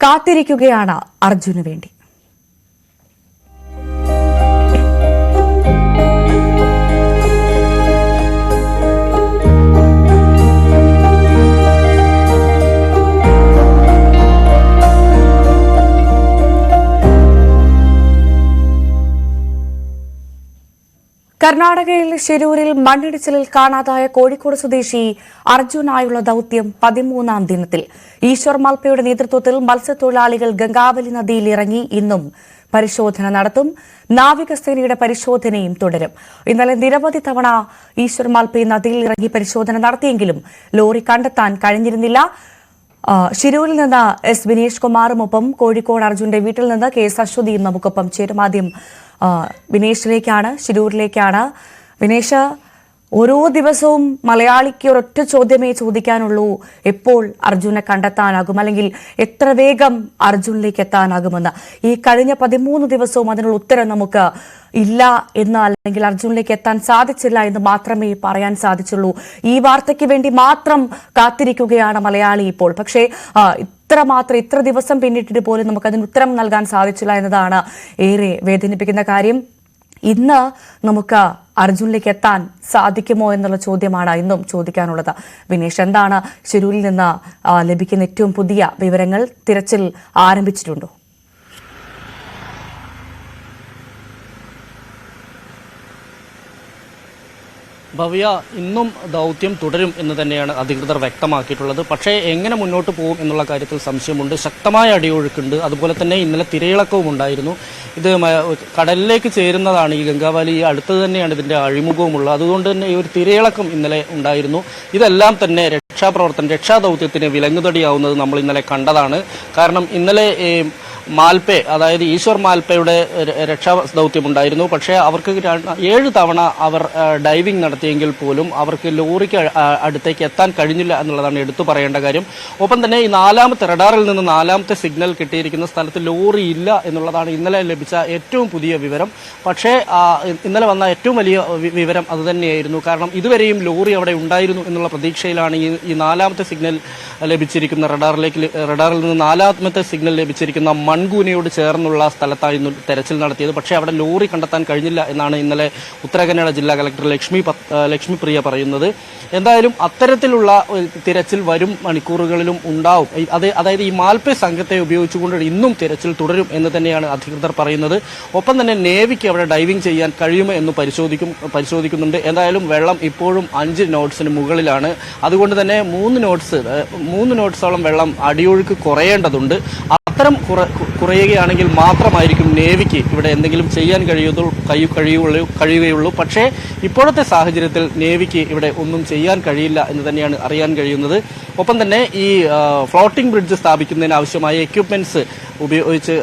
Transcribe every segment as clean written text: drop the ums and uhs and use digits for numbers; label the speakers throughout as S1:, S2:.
S1: കാത്തിരിക്കുകയാണ് അർജുന് വേണ്ടി. കർണാടകയിൽ ശിരൂരിൽ മണ്ണിടിച്ചിലിൽ കാണാതായ കോഴിക്കോട് സ്വദേശി അർജുനായുള്ള ദൌത്യം 13ാം ദിനത്തിൽ. ഈശ്വർ മാൽപ്പയുടെ നേതൃത്വത്തിൽ മത്സ്യത്തൊഴിലാളികൾ ഗംഗാവലി നദിയിൽ ഇറങ്ങി ഇന്നും പരിശോധന നടത്തും. നാവികസേനയുടെ പരിശോധനയും തുടരും. ഇന്നലെ നിരവധി തവണ ഈശ്വർ മാൽപ്പെ നദിയിൽ ഇറങ്ങി പരിശോധന നടത്തിയെങ്കിലും ലോറി കണ്ടെത്താൻ കഴിഞ്ഞിരുന്നില്ല. ശിരൂരിൽ നിന്ന് എസ് വിനേഷ് കുമാറുമൊപ്പം കോഴിക്കോട് അർജുന്റെ വീട്ടിൽ നിന്ന് കെ എസ് അശ്വതിയും നമുക്കൊപ്പം ചേരും. ആദ്യം വിനേഷിലേക്കാണ്, ശിരൂരിലേക്കാണ്. വിനേഷ്, ഓരോ ദിവസവും മലയാളിക്ക് ഒരൊറ്റ ചോദ്യമേ ചോദിക്കാനുള്ളൂ: എപ്പോൾ അർജുനെ കണ്ടെത്താനാകും, അല്ലെങ്കിൽ എത്ര വേഗം അർജുനിലേക്ക് എത്താനാകുമെന്ന്. ഈ കഴിഞ്ഞ 13 ദിവസവും അതിനുള്ള ഉത്തരം നമുക്ക് ഇല്ല എന്ന്, അല്ലെങ്കിൽ അർജുനിലേക്ക് എത്താൻ സാധിച്ചില്ല എന്ന് മാത്രമേ പറയാൻ സാധിച്ചുള്ളൂ. ഈ വാർത്തയ്ക്ക് വേണ്ടി മാത്രം കാത്തിരിക്കുകയാണ് മലയാളി ഇപ്പോൾ. പക്ഷേ ഇത്ര ദിവസം പിന്നിട്ടിട്ട് പോലും നമുക്കതിന് ഉത്തരം നൽകാൻ സാധിച്ചില്ല എന്നതാണ് ഏറെ വേദനിപ്പിക്കുന്ന കാര്യം. ഇന്ന് നമുക്ക് അർജുനിലേക്ക് എത്താൻ സാധിക്കുമോ എന്നുള്ള ചോദ്യമാണ് ഇന്നും ചോദിക്കാനുള്ളത്. വിനേഷ്, എന്താണ് ശിരൂരിൽ നിന്ന് ലഭിക്കുന്ന ഏറ്റവും പുതിയ വിവരങ്ങൾ? തിരച്ചിൽ ആരംഭിച്ചിട്ടുണ്ടോ?
S2: ഭവ്യ, ഇന്നും ദൗത്യം തുടരും എന്ന് തന്നെയാണ് അധികൃതർ വ്യക്തമാക്കിയിട്ടുള്ളത്. പക്ഷേ എങ്ങനെ മുന്നോട്ട് പോകും എന്നുള്ള കാര്യത്തിൽ സംശയമുണ്ട്. ശക്തമായ അടിയൊഴുക്കുണ്ട്. അതുപോലെ തന്നെ ഇന്നലെ തിരയിളക്കവും ഉണ്ടായിരുന്നു. ഇത് കടലിലേക്ക് ചേരുന്നതാണ് ഈ ഗംഗാവലി. അടുത്ത് തന്നെയാണ് ഇതിന്റെ അഴിമുഖവുമുള്ളത്. അതുകൊണ്ട് തന്നെ ഈ ഒരു തിരയിളക്കം ഇന്നലെ ഉണ്ടായിരുന്നു. ഇതെല്ലാം തന്നെ രക്ഷാദൗത്യത്തിന് വിലങ്ങുതടിയാവുന്നത് നമ്മൾ ഇന്നലെ കണ്ടതാണ്. കാരണം ഇന്നലെ മാൽപ്പെ, അതായത് ഈശ്വർ മാൽപ്പയുടെ രക്ഷാ ദൗത്യമുണ്ടായിരുന്നു. പക്ഷേ അവർക്ക് 7 തവണ അവർ ഡൈവിംഗ് നടത്തിയെങ്കിൽ പോലും അവർക്ക് ലോറിക്ക് അടുത്തേക്ക് എത്താൻ കഴിഞ്ഞില്ല എന്നുള്ളതാണ് എടുത്തു പറയേണ്ട കാര്യം. ഒപ്പം തന്നെ ഈ റഡാറിൽ നിന്ന് 4ാമത്തെ സിഗ്നൽ കിട്ടിയിരിക്കുന്ന സ്ഥലത്ത് ലോറി ഇല്ല എന്നുള്ളതാണ് ഇന്നലെ ലഭിച്ച ഏറ്റവും പുതിയ വിവരം. പക്ഷേ ഇന്നലെ വന്ന ഏറ്റവും വലിയ വിവരം അതുതന്നെയായിരുന്നു. കാരണം ഇതുവരെയും ലോറി അവിടെ ഉണ്ടായിരുന്നു എന്നുള്ള പ്രതീക്ഷയിലാണ് ഈ 4ാമത്തെ സിഗ്നൽ ലഭിച്ചിരിക്കുന്ന റഡാറിൽ നിന്ന് 4ാമത്തെ സിഗ്നൽ ലഭിച്ചിരിക്കുന്ന മൺകൂനയോട് ചേർന്നുള്ള സ്ഥലത്തായിരുന്നു തെരച്ചിൽ നടത്തിയത്. പക്ഷേ അവിടെ ലോറി കണ്ടെത്താൻ കഴിഞ്ഞില്ല എന്നാണ് ഇന്നലെ ഉത്തരകന്നഡ ജില്ലാ കളക്ടർ ലക്ഷ്മിപ്രിയ പറയുന്നത്. എന്തായാലും അത്തരത്തിലുള്ള തിരച്ചിൽ വരും മണിക്കൂറുകളിലും ഉണ്ടാവും. അതായത് ഈ മാൽപ്പെ സംഘത്തെ ഉപയോഗിച്ചുകൊണ്ട് ഇന്നും തിരച്ചിൽ തുടരും എന്ന് തന്നെയാണ് അധികൃതർ പറയുന്നത്. ഒപ്പം തന്നെ നേവിക്ക് അവിടെ ഡൈവിംഗ് ചെയ്യാൻ കഴിയുമോ എന്ന് പരിശോധിക്കുന്നുണ്ട്. എന്തായാലും വെള്ളം ഇപ്പോഴും 5 നോട്ട്സിന് മുകളിലാണ്. അതുകൊണ്ട് തന്നെ 3 നോട്ട്സോളം വെള്ളം അടിയൊഴുക്ക് കുറയേണ്ടതുണ്ട്. അത്തരം കുറയുകയാണെങ്കിൽ മാത്രമായിരിക്കും നേവിക്ക് ഇവിടെ എന്തെങ്കിലും ചെയ്യാൻ കഴിയുകയുള്ളൂ. പക്ഷേ ഇപ്പോഴത്തെ സാഹചര്യത്തിൽ നേവിക്ക് ഇവിടെ ഒന്നും ചെയ്യാൻ കഴിയില്ല എന്ന് തന്നെയാണ് അറിയാൻ കഴിയുന്നത്. ഒപ്പം തന്നെ ഈ ഫ്ലോട്ടിംഗ് ബ്രിഡ്ജ് സ്ഥാപിക്കുന്നതിന് ആവശ്യമായ എക്യുപ്മെന്റ്സ് ഉപയോഗിച്ച്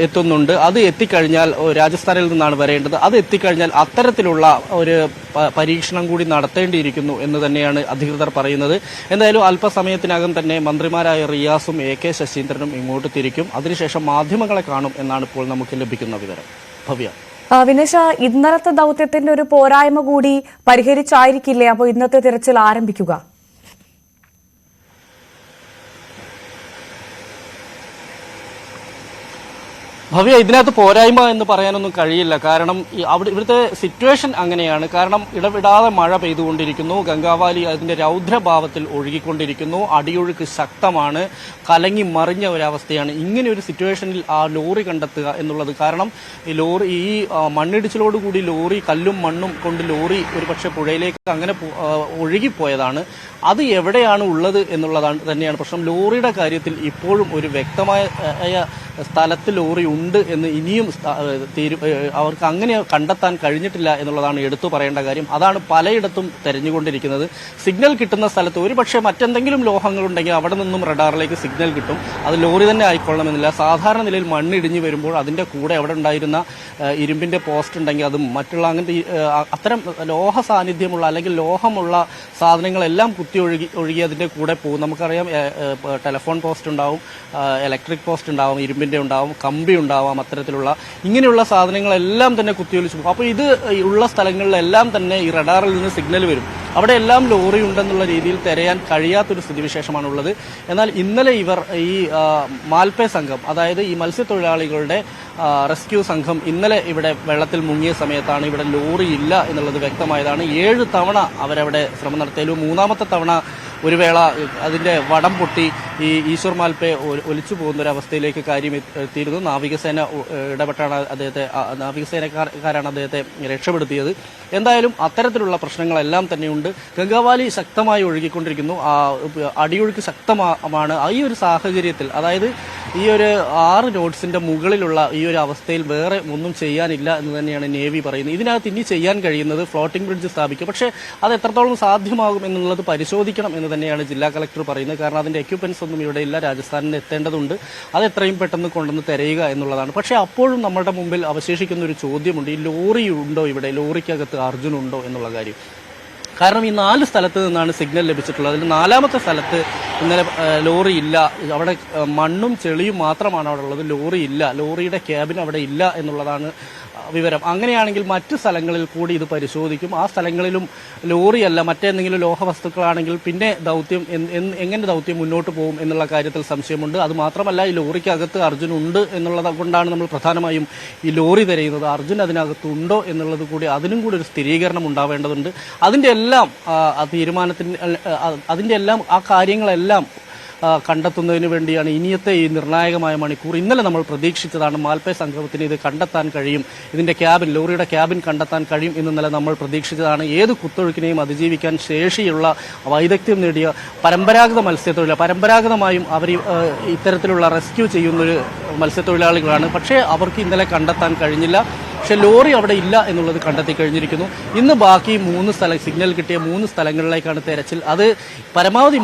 S2: എത്തുന്നുണ്ട്. അത് എത്തിക്കഴിഞ്ഞാൽ, രാജസ്ഥാനിൽ നിന്നാണ് വരേണ്ടത്, അത് എത്തിക്കഴിഞ്ഞാൽ അത്തരത്തിലുള്ള ഒരു പരീക്ഷണം കൂടി നടത്തേണ്ടിയിരിക്കുന്നു എന്ന് തന്നെയാണ് അധികൃതർ പറയുന്നത്. എന്തായാലും അല്പസമയത്തിനകം തന്നെ മന്ത്രിമാരായ റിയാസും AK ശശീന്ദ്രനും ഇങ്ങോട്ട് തിരിക്കും. അതിനുശേഷം മാധ്യമങ്ങളെ കാണും എന്നാണ് ഇപ്പോൾ നമുക്ക് ലഭിക്കുന്ന വിവരം. ഭവ്യ,
S1: വിനേഷ, ഇന്നലത്തെ ദൗത്യത്തിന്റെ ഒരു പോരായ്മ കൂടി പരിഹരിച്ചായിരിക്കില്ലേ അപ്പോൾ ഇന്നത്തെ തിരച്ചിൽ ആരംഭിക്കുക?
S2: ഭവ്യ, ഇതിനകത്ത് പോരായ്മ എന്ന് പറയാനൊന്നും കഴിയില്ല. കാരണം ഇവിടുത്തെ സിറ്റുവേഷൻ അങ്ങനെയാണ്. കാരണം ഇടവിടാതെ മഴ പെയ്തുകൊണ്ടിരിക്കുന്നു. ഗംഗാവാലി അതിന്റെ രൗദ്രഭാവത്തിൽ ഒഴുകിക്കൊണ്ടിരിക്കുന്നു. അടിയൊഴുക്ക് ശക്തമാണ്. കലങ്ങി മറിഞ്ഞ ഒരവസ്ഥയാണ്. ഇങ്ങനെ ഒരു സിറ്റുവേഷനിൽ ആ ലോറി കണ്ടെത്തുക എന്നുള്ളത്, കാരണം ഈ മണ്ണിടിച്ചിലോടുകൂടി ലോറി, കല്ലും മണ്ണും കൊണ്ട് ലോറി ഒരുപക്ഷെ പുഴയിലേക്ക് അങ്ങനെ ഒഴുകിപ്പോയതാണ്. അത് എവിടെയാണ് ഉള്ളത് എന്നുള്ളതാണ് തന്നെയാണ് പ്രശ്നം. ലോറിയുടെ കാര്യത്തിൽ ഇപ്പോഴും ഒരു വ്യക്തമായ സ്ഥലത്ത് ലോറി ഉണ്ട് എന്ന് ഇനിയും അവർക്ക് അങ്ങനെ കണ്ടെത്താൻ കഴിഞ്ഞിട്ടില്ല എന്നുള്ളതാണ് എടുത്തു പറയേണ്ട കാര്യം. അതാണ് പലയിടത്തും തെരഞ്ഞുകൊണ്ടിരിക്കുന്നത്. സിഗ്നൽ കിട്ടുന്ന സ്ഥലത്ത് ഒരുപക്ഷെ മറ്റെന്തെങ്കിലും ലോഹങ്ങളുണ്ടെങ്കിൽ അവിടെ നിന്നും റഡാറിലേക്ക് സിഗ്നൽ കിട്ടും. അത് ലോറി തന്നെ ആയിക്കൊള്ളണമെന്നില്ല. സാധാരണ നിലയിൽ മണ്ണിടിഞ്ഞു വരുമ്പോൾ അതിന്റെ കൂടെ അവിടെ ഉണ്ടായിരുന്ന ഇരുമ്പിന്റെ പോസ്റ്റ് ഉണ്ടെങ്കിൽ അതും മറ്റുള്ള അങ്ങനത്തെ അത്തരം ലോഹ സാന്നിധ്യമുള്ള അല്ലെങ്കിൽ ലോഹമുള്ള സാധനങ്ങളെല്ലാം ഒഴുകി അതിന്റെ കൂടെ പോകും. നമുക്കറിയാം, ടെലിഫോൺ പോസ്റ്റ് ഉണ്ടാവും, ഇലക്ട്രിക് പോസ്റ്റ് ഉണ്ടാവും, ഇരുമ്പിന്റെ ഉണ്ടാവും, കമ്പി ഉണ്ടാവാം. അത്തരത്തിലുള്ള ഇങ്ങനെയുള്ള സാധനങ്ങളെല്ലാം തന്നെ കുത്തിയൊലിച്ചു പോകും. അപ്പോൾ ഇത് ഉള്ള സ്ഥലങ്ങളിലെല്ലാം തന്നെ ഈ റഡാറിൽ നിന്ന് സിഗ്നൽ വരും. അവിടെ എല്ലാം ലോറി ഉണ്ടെന്നുള്ള രീതിയിൽ തിരയാൻ കഴിയാത്തൊരു സ്ഥിതിവിശേഷമാണുള്ളത്. എന്നാൽ ഇന്നലെ ഇവർ ഈ മാൽപേ സംഘം, അതായത് ഈ മത്സ്യത്തൊഴിലാളികളുടെ റെസ്ക്യൂ സംഘം ഇന്നലെ ഇവിടെ വെള്ളത്തിൽ മുങ്ങിയ സമയത്താണ് ഇവിടെ ലോറി ഇല്ല എന്നുള്ളത് വ്യക്തമായതാണ്. 7 തവണ അവരവിടെ ശ്രമം നടത്തിയാലും 3ാമത്തെ തവണ ഒരു വേള അതിന്റെ വടം പൊട്ടി ഈ ഈശ്വർ മാൽപേ ഒലിച്ചു പോകുന്ന ഒരു അവസ്ഥയിലേക്ക് കാര്യം എത്തിയിരുന്നു. നാവികസേന ഇടപെട്ടാണ് നാവികസേനക്കാരാണ് അദ്ദേഹത്തെ രക്ഷപ്പെടുത്തിയത്. എന്തായാലും അത്തരത്തിലുള്ള പ്രശ്നങ്ങളെല്ലാം തന്നെയുണ്ട്. ഗംഗാവാലി ശക്തമായി ഒഴുകിക്കൊണ്ടിരിക്കുന്നു. അടിയൊഴുക്ക് ശക്തമാണ്. ഈ ഒരു സാഹചര്യത്തിൽ, അതായത് ഈ ഒരു 6 നോട്ട്സിന്റെ മുകളിലുള്ള ഈ ഒരു അവസ്ഥയിൽ വേറെ ഒന്നും ചെയ്യാനില്ല എന്ന് തന്നെയാണ് നേവി പറയുന്നത്. ഇതിനകത്ത് ഇനി ചെയ്യാൻ കഴിയുന്നത് ഫ്ലോട്ടിംഗ് ബ്രിഡ്ജ് സ്ഥാപിക്കുക. പക്ഷേ അത് എത്രത്തോളം സാധ്യമാകും എന്നുള്ളത് പരിശോധിക്കണം എന്ന് തന്നെയാണ് ജില്ലാ കളക്ടർ പറയുന്നത്. കാരണം അതിന്റെ എക്യുപ്മെന്റ്സ് ഒന്നും ഇവിടെ ഇല്ല. രാജസ്ഥാനിൽ എത്തേണ്ടതുണ്ട്. അത് എത്രയും പെട്ടെന്ന് കൊണ്ടുവന്ന് തിരയുക എന്നുള്ളതാണ്. പക്ഷേ അപ്പോഴും നമ്മുടെ മുമ്പിൽ അവശേഷിക്കുന്ന ഒരു ചോദ്യമുണ്ട്. ഈ ലോറി ഉണ്ടോ ഇവിടെ? ലോറിക്കകത്ത് അർജുൻ ഉണ്ടോ എന്നുള്ള കാര്യം. കാരണം ഈ 4 സ്ഥലത്ത് നിന്നാണ് സിഗ്നൽ ലഭിച്ചിട്ടുള്ളത്. അതിൽ 4ാമത്തെ സ്ഥലത്ത് ഇന്നലെ ലോറി ഇല്ല. അവിടെ മണ്ണും ചെളിയും മാത്രമാണ് അവിടെ ഉള്ളത്. ലോറി ഇല്ല. ലോറിയുടെ ക്യാബിൻ അവിടെ ഇല്ല എന്നുള്ളതാണ് വിവരം. അങ്ങനെയാണെങ്കിൽ മറ്റു സ്ഥലങ്ങളിൽ കൂടി ഇത് പരിശോധിക്കും. ആ സ്ഥലങ്ങളിലും ലോറിയല്ല മറ്റേന്തെങ്കിലും ലോഹവസ്തുക്കളാണെങ്കിൽ പിന്നെ ദൗത്യം എങ്ങനെ ദൗത്യം മുന്നോട്ട് പോകും എന്നുള്ള കാര്യത്തിൽ സംശയമുണ്ട്. അതുമാത്രമല്ല, ഈ ലോറിക്കകത്ത് അർജുൻ ഉണ്ട് എന്നുള്ളത് കൊണ്ടാണ് നമ്മൾ പ്രധാനമായും ഈ ലോറി തിരയുന്നത്. അർജുൻ അതിനകത്തുണ്ടോ എന്നുള്ളത് കൂടി, അതിനും കൂടി ഒരു സ്ഥിരീകരണം ഉണ്ടാവേണ്ടതുണ്ട്. അതിന്റെ എല്ലാം ആ കാര്യങ്ങളെല്ലാം കണ്ടെത്തുന്നതിന് വേണ്ടിയാണ് ഇനിയത്തെ ഈ നിർണായകമായ മണിക്കൂർ. ഇന്നലെ നമ്മൾ പ്രതീക്ഷിച്ചതാണ് മാൽപേ സംഘത്തിന് ഇത് കണ്ടെത്താൻ കഴിയും, ഇതിന്റെ ക്യാബിൻ, ലോറിയുടെ ക്യാബിൻ കണ്ടെത്താൻ കഴിയും എന്നല്ല നമ്മൾ പ്രതീക്ഷിച്ചതാണ്. ഏത് കുത്തൊഴുക്കിനെയും അതിജീവിക്കാൻ ശേഷിയുള്ള വൈദഗ്ധ്യം നേടിയ പരമ്പരാഗത മത്സ്യത്തൊഴിലാളി, പരമ്പരാഗതമായും അവർ ഇത്തരത്തിലുള്ള റെസ്ക്യൂ ചെയ്യുന്നൊരു മത്സ്യത്തൊഴിലാളികളാണ്. പക്ഷേ അവർക്ക് ഇന്നലെ കണ്ടെത്താൻ കഴിഞ്ഞില്ല. പക്ഷെ ലോറി അവിടെ ഇല്ല എന്നുള്ളത് കണ്ടെത്തി കഴിഞ്ഞിരിക്കുന്നു. ഇന്ന് ബാക്കി 3 സിഗ്നൽ കിട്ടിയ 3 സ്ഥലങ്ങളിലേക്കാണ് തെരച്ചിൽ. അത് പരമാവധി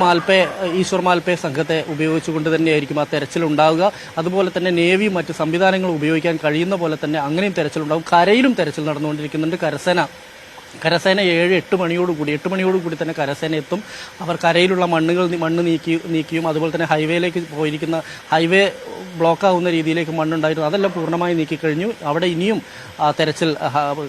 S2: ഈശ്വർ മാൽപേ സംഘത്തെ ഉപയോഗിച്ചുകൊണ്ട് തന്നെയായിരിക്കും ആ തെരച്ചിൽ ഉണ്ടാവുക. അതുപോലെ തന്നെ നേവിയും മറ്റ് സംവിധാനങ്ങളും ഉപയോഗിക്കാൻ കഴിയുന്ന പോലെ തന്നെ അങ്ങനെയും തെരച്ചിലുണ്ടാവും. കരയിലും തെരച്ചിൽ നടന്നുകൊണ്ടിരിക്കുന്നുണ്ട്. കരസേന 7-8 മണിയോടുകൂടി തന്നെ കരസേന എത്തും. അവർ കരയിലുള്ള മണ്ണ് നീക്കിയും അതുപോലെ തന്നെ ഹൈവേയിലേക്ക് പോയിരിക്കുന്ന ഹൈവേ ബ്ലോക്ക് ആവുന്ന രീതിയിലേക്ക് മണ്ണുണ്ടായിരുന്നു. അതെല്ലാം പൂർണ്ണമായി നീക്കിക്കഴിഞ്ഞു. അവിടെ ഇനിയും തെരച്ചിൽ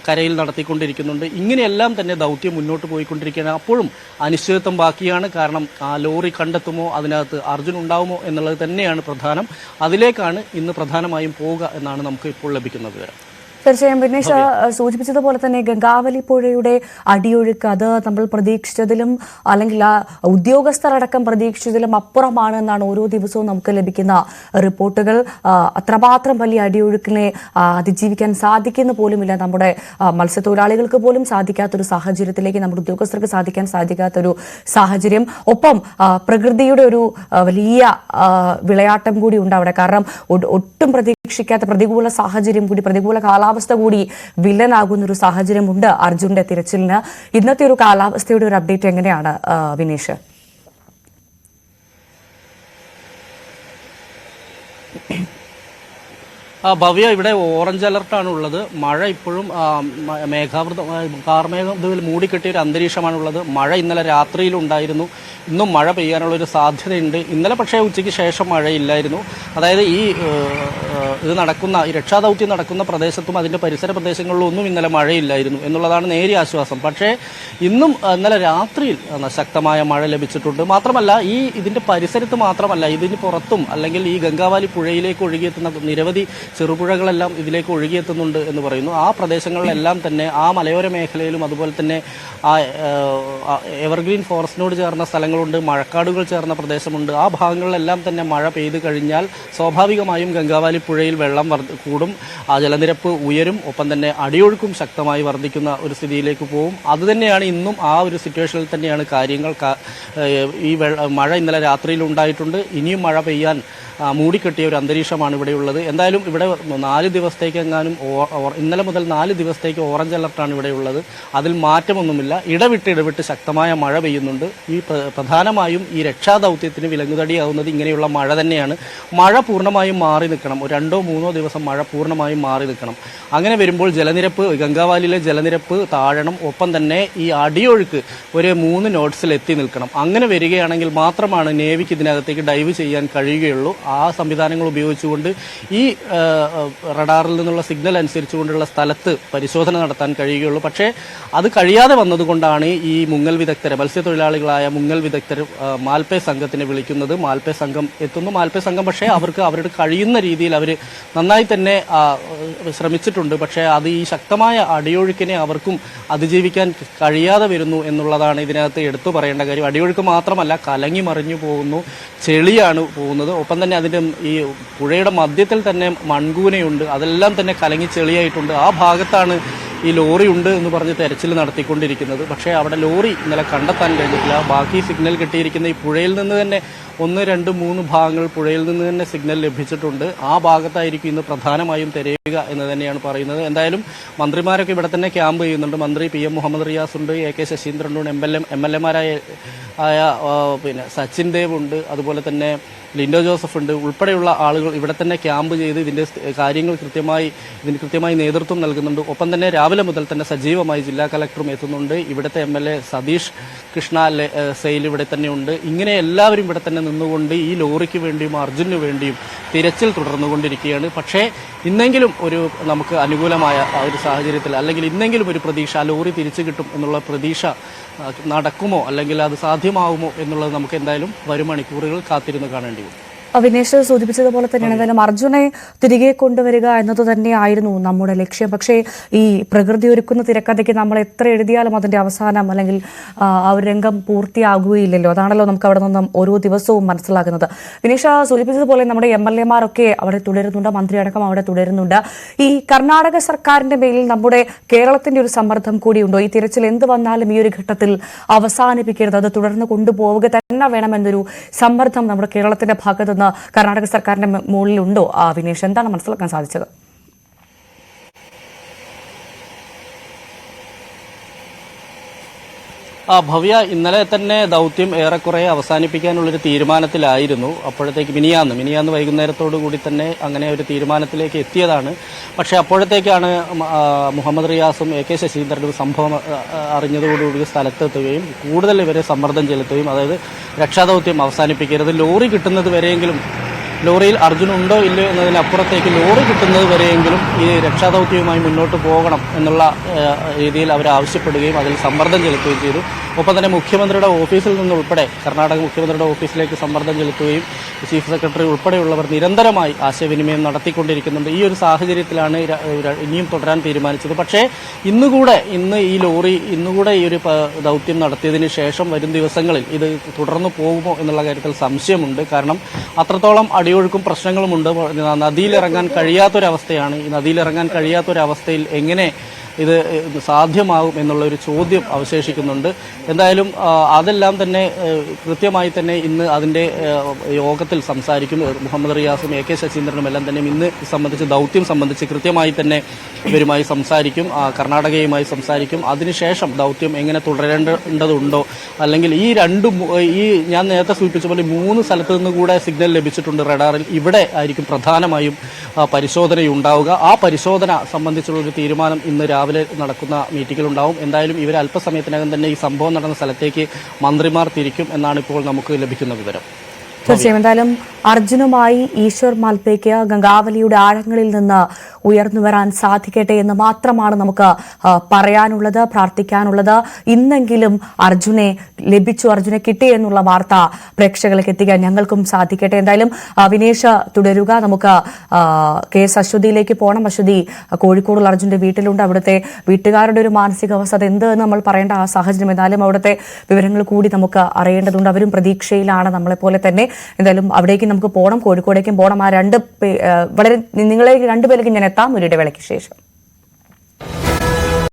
S2: കരയിൽ നടത്തിക്കൊണ്ടിരിക്കുന്നുണ്ട്. ഇങ്ങനെയെല്ലാം തന്നെ ദൗത്യം മുന്നോട്ട് പോയിക്കൊണ്ടിരിക്കുകയാണ്. അപ്പോഴും അനിശ്ചിതത്വം ബാക്കിയാണ്. കാരണം ആ ലോറി കണ്ടെത്തുമോ, അതിനകത്ത് അർജുൻ ഉണ്ടാവുമോ എന്നുള്ളത് തന്നെയാണ് പ്രധാനം. അതിലേക്കാണ് ഇന്ന് പ്രധാനമായും പോവുക എന്നാണ് നമുക്ക് ഇപ്പോൾ ലഭിക്കുന്ന വിവരം.
S1: തീർച്ചയായും വിനേഷ് സൂചിപ്പിച്ചതുപോലെ തന്നെ ഗംഗാവലി പുഴയുടെ അടിയൊഴുക്ക് അത് നമ്മൾ പ്രതീക്ഷിച്ചതിലും അല്ലെങ്കിൽ ഉദ്യോഗസ്ഥരടക്കം പ്രതീക്ഷിച്ചതിലും അപ്പുറമാണ് എന്നാണ് ഓരോ ദിവസവും നമുക്ക് ലഭിക്കുന്ന റിപ്പോർട്ടുകൾ. അത്രമാത്രം വലിയ അടിയൊഴുക്കിനെ അതിജീവിക്കാൻ സാധിക്കുന്ന പോലുമില്ല. നമ്മുടെ മത്സ്യത്തൊഴിലാളികൾക്ക് പോലും സാധിക്കാത്തൊരു സാഹചര്യത്തിലേക്ക്, നമ്മുടെ ഉദ്യോഗസ്ഥർക്ക് സാധിക്കാത്തൊരു സാഹചര്യം. ഒപ്പം പ്രകൃതിയുടെ ഒരു വലിയ വിളയാട്ടം കൂടി ഉണ്ട് അവിടെ. കാരണം ഒട്ടും പ്രതീക്ഷിക്കാത്ത പ്രതികൂല സാഹചര്യം കൂടി, പ്രതികൂല കാലാവസ്ഥ കൂടി വില്ലനാകുന്ന ഒരു സാഹചര്യമുണ്ട് അർജുന്റെ തിരച്ചിലിന്. ഇന്നത്തെ ഒരു കാലാവസ്ഥയുടെ ഒരു അപ്ഡേറ്റ് എങ്ങനെയാണ് വിനേഷ്?
S2: ഭവ്യ, ഇവിടെ ഓറഞ്ച് അലർട്ടാണ് ഉള്ളത്. മഴ ഇപ്പോഴും കാർമേഘം മൂടിക്കെട്ടിയ ഒരു അന്തരീക്ഷമാണുള്ളത്. മഴ ഇന്നലെ രാത്രിയിലുണ്ടായിരുന്നു. ഇന്നും മഴ പെയ്യാനുള്ളൊരു സാധ്യതയുണ്ട്. ഇന്നലെ പക്ഷേ ഉച്ചയ്ക്ക് ശേഷം മഴയില്ലായിരുന്നു. അതായത് ഈ രക്ഷാദൗത്യം നടക്കുന്ന പ്രദേശത്തും അതിൻ്റെ പരിസര പ്രദേശങ്ങളിലും ഒന്നും ഇന്നലെ മഴയില്ലായിരുന്നു എന്നുള്ളതാണ് നേരിയ ആശ്വാസം. പക്ഷേ ഇന്നും ഇന്നലെ രാത്രിയിൽ ശക്തമായ മഴ ലഭിച്ചിട്ടുണ്ട്. മാത്രമല്ല, ഇതിൻ്റെ പരിസരത്ത് മാത്രമല്ല, ഇതിന് പുറത്തും അല്ലെങ്കിൽ ഈ ഗംഗാവാലി പുഴയിലേക്ക് ഒഴുകിയെത്തുന്ന നിരവധി ചെറുപുഴകളെല്ലാം ഇതിലേക്ക് ഒഴുകിയെത്തുന്നുണ്ട് എന്ന് പറയുന്നു. ആ പ്രദേശങ്ങളിലെല്ലാം തന്നെ, ആ മലയോര മേഖലയിലും അതുപോലെ തന്നെ ആ എവർഗ്രീൻ ഫോറസ്റ്റിനോട് ചേർന്ന സ്ഥലങ്ങളുണ്ട്, മഴക്കാടുകൾ ചേർന്ന പ്രദേശമുണ്ട്. ആ ഭാഗങ്ങളിലെല്ലാം തന്നെ മഴ പെയ്തു കഴിഞ്ഞാൽ സ്വാഭാവികമായും ഗംഗാവാലി പുഴയിൽ വെള്ളം കൂടും, ആ ജലനിരപ്പ് ഉയരും, ഒപ്പം തന്നെ അടിയൊഴുക്കും ശക്തമായി വർദ്ധിക്കുന്ന ഒരു സ്ഥിതിയിലേക്ക് പോകും. അതുതന്നെയാണ് ഇന്നും ആ ഒരു സിറ്റുവേഷനിൽ തന്നെയാണ് കാര്യങ്ങൾ. ഈ മഴ ഇന്നലെ രാത്രിയിൽ ഉണ്ടായിട്ടുണ്ട്. ഇനിയും മഴ പെയ്യാൻ മൂടിക്കെട്ടിയ ഒരു അന്തരീക്ഷമാണ് ഇവിടെയുള്ളത്. എന്തായാലും ഇവിടെ 4 ദിവസത്തേക്ക് ഇന്നലെ മുതൽ 4 ദിവസത്തേക്ക് ഓറഞ്ച് അലർട്ടാണ് ഇവിടെയുള്ളത്. അതിൽ മാറ്റമൊന്നുമില്ല. ഇടവിട്ട് ശക്തമായ മഴ പെയ്യുന്നുണ്ട്. ഈ പ്രധാനമായും ഈ രക്ഷാദൗത്യത്തിന് വിലങ്ങുതടിയാവുന്നത് ഇങ്ങനെയുള്ള മഴ തന്നെയാണ്. മഴ പൂർണ്ണമായും മാറി നിൽക്കണം. 2-3 ദിവസം മഴ പൂർണ്ണമായും മാറി നിൽക്കണം. അങ്ങനെ വരുമ്പോൾ ഗംഗാവാലിയിലെ ജലനിരപ്പ് താഴണം. ഒപ്പം തന്നെ ഈ അടിയൊഴുക്ക് ഒരു 3 നോട്ട്സിൽ എത്തി നിൽക്കണം. അങ്ങനെ വരികയാണെങ്കിൽ മാത്രമാണ് നേവിക്ക് ഇതിനകത്തേക്ക് ഡൈവ് ചെയ്യാൻ കഴിയുകയുള്ളൂ. ആ സംവിധാനങ്ങൾ ഉപയോഗിച്ചുകൊണ്ട് ഈ റഡാറിൽ നിന്നുള്ള സിഗ്നൽ അനുസരിച്ചുകൊണ്ടുള്ള സ്ഥലത്ത് പരിശോധന നടത്താൻ കഴിയുകയുള്ളൂ. പക്ഷേ അത് കഴിയാതെ വന്നതുകൊണ്ടാണ് ഈ മുങ്ങൽ വിദഗ്ധരെ, മത്സ്യത്തൊഴിലാളികളായ മുങ്ങൽ വിദഗ്ധർ മാൽപേ സംഘത്തിനെ വിളിക്കുന്നത്. മാൽപേ സംഘം എത്തുന്നു. മാൽപേ സംഘം പക്ഷേ അവർക്ക് അവരുടെ കഴിയുന്ന രീതിയിൽ അവർ നന്നായി തന്നെ ശ്രമിച്ചിട്ടുണ്ട്. പക്ഷേ അത് ഈ ശക്തമായ അടിയൊഴുക്കിനെ അവർക്കും അതിജീവിക്കാൻ കഴിയാതെ വരുന്നു എന്നുള്ളതാണ് ഇതിനകത്ത് എടുത്തു പറയേണ്ട കാര്യം. അടിയൊഴുക്ക് മാത്രമല്ല, കലങ്ങി മറിഞ്ഞു പോകുന്നു, ചെളിയാണ് പോകുന്നത്. ഒപ്പം തന്നെ അതിൻ്റെ ഈ പുഴയുടെ മധ്യത്തിൽ തന്നെ മൺകൂനയുണ്ട്, അതെല്ലാം തന്നെ കലങ്ങി ചെളിയായിട്ടുണ്ട്. ആ ഭാഗത്താണ് ഈ ലോറി ഉണ്ട് എന്ന് പറഞ്ഞ് തെരച്ചിൽ നടത്തിക്കൊണ്ടിരിക്കുന്നത്. പക്ഷേ അവിടെ ലോറി ഇന്നലെ കണ്ടെത്താൻ കഴിഞ്ഞിട്ടില്ല. ബാക്കി സിഗ്നൽ കിട്ടിയിരിക്കുന്ന ഈ പുഴയിൽ നിന്ന് തന്നെ 1, 2, 3 ഭാഗങ്ങൾ പുഴയിൽ നിന്ന് തന്നെ സിഗ്നൽ ലഭിച്ചിട്ടുണ്ട്. ആ ഭാഗത്തായിരിക്കും ഇന്ന് പ്രധാനമായും തിരയുക എന്ന് തന്നെയാണ് പറയുന്നത്. എന്തായാലും മന്ത്രിമാരൊക്കെ ഇവിടെ തന്നെ ക്യാമ്പ് ചെയ്യുന്നുണ്ട്. മന്ത്രി PM മുഹമ്മദ് റിയാസ് ഉണ്ട്, AK ശശീന്ദ്രനുണ്ട്, MLA മാരായ പിന്നെ സച്ചിൻ ദേവ് ഉണ്ട്, അതുപോലെ തന്നെ ലിൻഡോ ജോസഫ് ഉണ്ട്, ഉൾപ്പെടെയുള്ള ആളുകൾ ഇവിടെ തന്നെ ക്യാമ്പ് ചെയ്ത് ഇതിന്റെ കാര്യങ്ങൾ കൃത്യമായി നേതൃത്വം നൽകുന്നുണ്ട്. ഒപ്പം തന്നെ രാവിലെ മുതൽ തന്നെ സജീവമായി ജില്ലാ കലക്ടറും എത്തുന്നുണ്ട്. ഇവിടുത്തെ MLA സതീഷ് കൃഷ്ണ സെയിൽ ഇവിടെ തന്നെയുണ്ട്. ഇങ്ങനെ എല്ലാവരും ഇവിടെ തന്നെ നിന്നുകൊണ്ട് ഈ ലോറിക്ക് വേണ്ടിയും അർജുനു വേണ്ടിയും തിരച്ചിൽ തുടർന്നുകൊണ്ടിരിക്കുകയാണ്. പക്ഷേ ഇന്നെങ്കിലും നമുക്ക് അനുകൂലമായ ഒരു സാഹചര്യത്തിൽ, അല്ലെങ്കിൽ ഇന്നെങ്കിലും ഒരു പ്രതീക്ഷ, ആ ലോറി തിരിച്ചു കിട്ടും എന്നുള്ള പ്രതീക്ഷ നടക്കുമോ അല്ലെങ്കിൽ അത് സാധ്യമാവുമോ എന്നുള്ളത് നമുക്ക് എന്തായാലും വരും മണിക്കൂറുകൾ കാത്തിരുന്ന് കാണേണ്ടി വരും.
S1: വിനേഷ് സൂചിപ്പിച്ചതുപോലെ തന്നെയാണ് എന്തായാലും അർജുനെ തിരികെ കൊണ്ടുവരിക എന്നത് തന്നെയായിരുന്നു നമ്മുടെ ലക്ഷ്യം. പക്ഷേ ഈ പ്രകൃതി ഒരുക്കുന്ന തിരക്കഥയ്ക്ക് നമ്മൾ എത്ര എഴുതിയാലും അതിന്റെ അവസാനം അല്ലെങ്കിൽ ആ ഒരു രംഗം പൂർത്തിയാകുകയില്ലല്ലോ. അതാണല്ലോ നമുക്ക് അവിടെ നിന്നും ഓരോ ദിവസവും മനസ്സിലാകുന്നത്. വിനേഷ സൂചിപ്പിച്ചതുപോലെ നമ്മുടെ MLA മാരൊക്കെ അവിടെ തുടരുന്നുണ്ട്, മന്ത്രിയടക്കം അവിടെ തുടരുന്നുണ്ട്. ഈ കർണാടക സർക്കാരിന്റെ മേലിൽ നമ്മുടെ കേരളത്തിന്റെ ഒരു സമ്മർദ്ദം കൂടിയുണ്ടോ? ഈ തിരച്ചിൽ എന്ത് വന്നാലും ഈ ഒരു ഘട്ടത്തിൽ അവസാനിപ്പിക്കരുത്, അത് തുടർന്ന് കൊണ്ടുപോവുക തന്നെ വേണമെന്നൊരു സമ്മർദ്ദം നമ്മുടെ കേരളത്തിന്റെ ഭാഗത്ത് കർണാടക സർക്കാരിന്റെ മുകളിലുണ്ടോ? വിനേഷ്, എന്താണ് മനസ്സിലാക്കാൻ സാധിച്ചത്?
S2: ഭവ്യ, ഇന്നലെ തന്നെ ദൗത്യം ഏറെക്കുറെ അവസാനിപ്പിക്കാനുള്ളൊരു തീരുമാനത്തിലായിരുന്നു. അപ്പോഴത്തേക്ക് മിനിയാന്ന് വൈകുന്നേരത്തോടു കൂടി തന്നെ അങ്ങനെ ഒരു തീരുമാനത്തിലേക്ക് എത്തിയതാണ്. പക്ഷേ അപ്പോഴത്തേക്കാണ് മുഹമ്മദ് റിയാസും AK ശശീന്ദ്രനും സംഭവം അറിഞ്ഞതോടുകൂടി സ്ഥലത്തെത്തുകയും കൂടുതൽ ഇവരെ സമ്മർദ്ദം ചെലുത്തുകയും, അതായത് രക്ഷാദൗത്യം അവസാനിപ്പിക്കരുത്, ലോറി കിട്ടുന്നത് വരെയെങ്കിലും, ലോറിയിൽ അർജുൻ ഉണ്ടോ ഇല്ലയോ എന്നതിനപ്പുറത്തേക്ക് ലോറി കിട്ടുന്നത് വരെയെങ്കിലും ഈ രക്ഷാദൗത്യവുമായി മുന്നോട്ട് പോകണം എന്നുള്ള രീതിയിൽ അവർ ആവശ്യപ്പെടുകയും അതിൽ സമ്മർദ്ദം ചെലുത്തുകയും ചെയ്തു. ഒപ്പം തന്നെ മുഖ്യമന്ത്രിയുടെ ഓഫീസിൽ നിന്നുൾപ്പെടെ കർണാടക മുഖ്യമന്ത്രിയുടെ ഓഫീസിലേക്ക് സമ്മർദ്ദം ചെലുത്തുകയും ചീഫ് സെക്രട്ടറി ഉൾപ്പെടെയുള്ളവർ നിരന്തരമായി ആശയവിനിമയം നടത്തിക്കൊണ്ടിരിക്കുന്നുണ്ട്. ഈ ഒരു സാഹചര്യത്തിലാണ് ഇനിയും തുടരാൻ തീരുമാനിച്ചത്. പക്ഷേ ഇന്ന് ഈ ഒരു ദൗത്യം നടത്തിയതിന് ശേഷം വരും ദിവസങ്ങളിൽ ഇത് തുടർന്നു പോകുമോ എന്നുള്ള കാര്യത്തിൽ സംശയമുണ്ട്. കാരണം അത്രത്തോളം അടിയൊഴുക്കും പ്രശ്നങ്ങളുമുണ്ട്. നദിയിലിറങ്ങാൻ കഴിയാത്തൊരവസ്ഥയാണ്. ഈ നദിയിലിറങ്ങാൻ കഴിയാത്തൊരവസ്ഥയിൽ എങ്ങനെ ഇത് സാധ്യമാകും എന്നുള്ള ഒരു ചോദ്യം അവശേഷിക്കുന്നുണ്ട്. എന്തായാലും അതെല്ലാം തന്നെ കൃത്യമായി തന്നെ ഇന്ന് അതിന്റെ യോഗത്തിൽ സംസാരിക്കും. മുഹമ്മദ് റിയാസും AK ശശീന്ദ്രനും എല്ലാം തന്നെ ഇന്ന് ദൗത്യം സംബന്ധിച്ച് കൃത്യമായി തന്നെ ഇവരുമായി സംസാരിക്കും, കർണാടകയുമായി സംസാരിക്കും. അതിനുശേഷം ദൗത്യം എങ്ങനെ തുടരേണ്ടതുണ്ടോ, അല്ലെങ്കിൽ ഈ ഞാൻ നേരത്തെ സൂചിപ്പിച്ച പോലെ 3 സ്ഥലത്ത് നിന്ന് കൂടെ സിഗ്നൽ ലഭിച്ചിട്ടുണ്ട് റഡാറിൽ. ഇവിടെ ആയിരിക്കും പ്രധാനമായും പരിശോധനയുണ്ടാവുക. ആ പരിശോധന സംബന്ധിച്ചുള്ള ഒരു തീരുമാനം ഇന്ന് രാവിലെ നടക്കുന്ന മീറ്റിംഗിലുണ്ടാവും. എന്തായാലും ഇവർ അല്പസമയത്തിനകം തന്നെ ഈ സംഭവം നടന്ന സ്ഥലത്തേക്ക് മന്ത്രിമാർ തിരിക്കും എന്നാണ് ഇപ്പോൾ നമുക്ക് ലഭിക്കുന്ന വിവരം.
S1: തീർച്ചയായും എന്തായാലും അർജുനുമായി ഈശ്വർ മാൽപേക്ക് ഗംഗാവലിയുടെ ആഴങ്ങളിൽ നിന്ന് ഉയർന്നു വരാൻ സാധിക്കട്ടെ എന്ന് മാത്രമാണ് നമുക്ക് പറയാനുള്ളത്, പ്രാർത്ഥിക്കാനുള്ളത്. ഇന്നെങ്കിലും അർജുനെ ലഭിച്ചു, അർജുനെ കിട്ടി എന്നുള്ള വാർത്ത പ്രേക്ഷകരിലേക്ക് എത്തിക്കാൻ ഞങ്ങൾക്കും സാധിക്കട്ടെ. എന്തായാലും വിനേഷ് തുടരുക. നമുക്ക് KS അശ്വതിയിലേക്ക് പോകണം. അശ്വതി കോഴിക്കോടുള്ള അർജുന്റെ വീട്ടിലുണ്ട്. അവിടുത്തെ വീട്ടുകാരുടെ ഒരു മാനസികാവസ്ഥ അത് എന്ത് എന്ന് നമ്മൾ പറയേണ്ട ആ സാഹചര്യം. എന്നാലും അവിടുത്തെ വിവരങ്ങൾ കൂടി നമുക്ക് അറിയേണ്ടതുണ്ട്. അവരും പ്രതീക്ഷയിലാണ് നമ്മളെപ്പോലെ തന്നെ. എന്തായാലും അവിടേക്ക് നമുക്ക് പോകണം, കോഴിക്കോടേക്കും പോകണം. ആ നിങ്ങളെ 2 പേരിലേക്ക് ഞാൻ എത്താം ഒരു ഇടവേളയ്ക്ക് ശേഷം.